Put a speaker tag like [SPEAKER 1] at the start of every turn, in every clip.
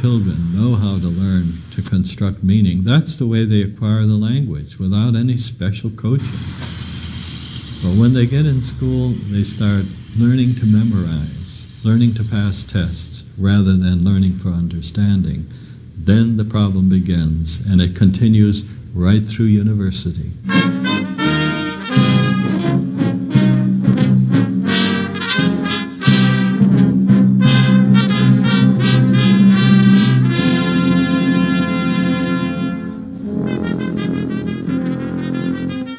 [SPEAKER 1] children know how to learn to construct meaning, that's the way they acquire the language, without any special coaching. But when they get in school, they start learning to memorize, learning to pass tests, rather than learning for understanding. Then the problem begins, and it continues right through university.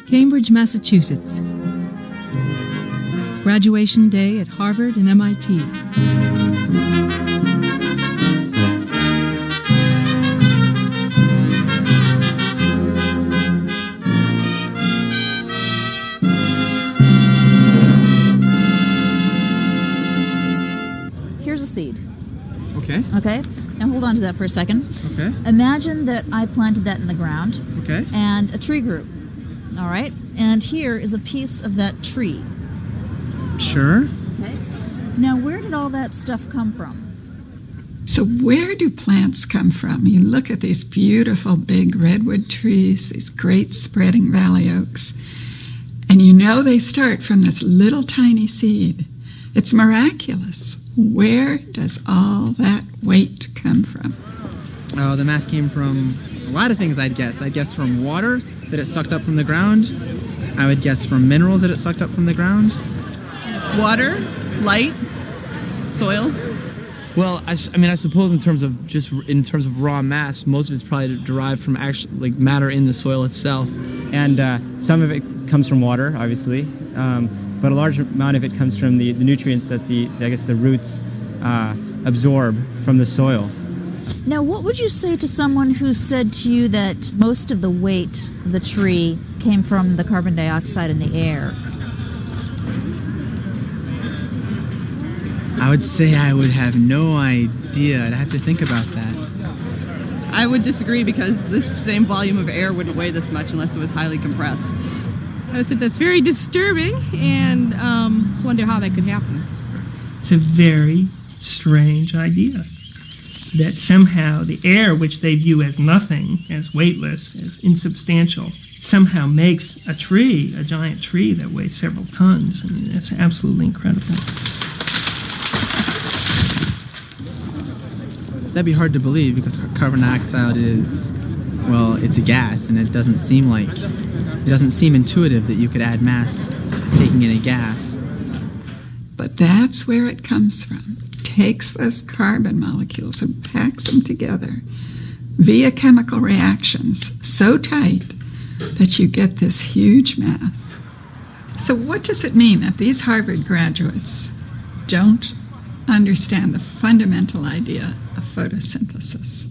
[SPEAKER 2] Cambridge, Massachusetts. Graduation day at Harvard and MIT.
[SPEAKER 3] Here's a seed.
[SPEAKER 4] Okay.
[SPEAKER 3] Okay? Now hold on to that for a second.
[SPEAKER 4] Okay.
[SPEAKER 3] Imagine that I planted that in the ground.
[SPEAKER 4] Okay.
[SPEAKER 3] And a tree grew. All right? And here is a piece of that tree.
[SPEAKER 4] Sure.
[SPEAKER 3] Okay. Now, where did all that stuff come from?
[SPEAKER 5] So where do plants come from? You look at these beautiful big redwood trees, these great spreading valley oaks, and you know they start from this little tiny seed. It's miraculous. Where does all that weight come from?
[SPEAKER 4] The mass came from a lot of things, I'd guess. I'd guess from water that it sucked up from the ground. I would guess from minerals that it sucked up from the ground.
[SPEAKER 6] Water, light, soil.
[SPEAKER 7] Well, I suppose in terms of raw mass, most of it's probably derived from actual matter in the soil itself.
[SPEAKER 8] And some of it comes from water, obviously, but a large amount of it comes from the nutrients that the roots absorb from the soil.
[SPEAKER 3] Now, what would you say to someone who said to you that most of the weight of the tree came from the carbon dioxide in the air?
[SPEAKER 4] I would say I would have no idea. I'd have to think about that.
[SPEAKER 6] I would disagree because this same volume of air wouldn't weigh this much unless it was highly compressed.
[SPEAKER 9] I would say that's very disturbing and wonder how that could happen.
[SPEAKER 10] It's a very strange idea that somehow the air, which they view as nothing, as weightless, as insubstantial, somehow makes a tree, a giant tree that weighs several tons. I mean, it's absolutely incredible.
[SPEAKER 4] That'd be hard to believe because carbon dioxide is, well, it's a gas, and it doesn't seem intuitive that you could add mass taking in a gas.
[SPEAKER 5] But that's where it comes from. It takes those carbon molecules and packs them together via chemical reactions so tight that you get this huge mass. So what does it mean that these Harvard graduates don't understand the fundamental idea of photosynthesis?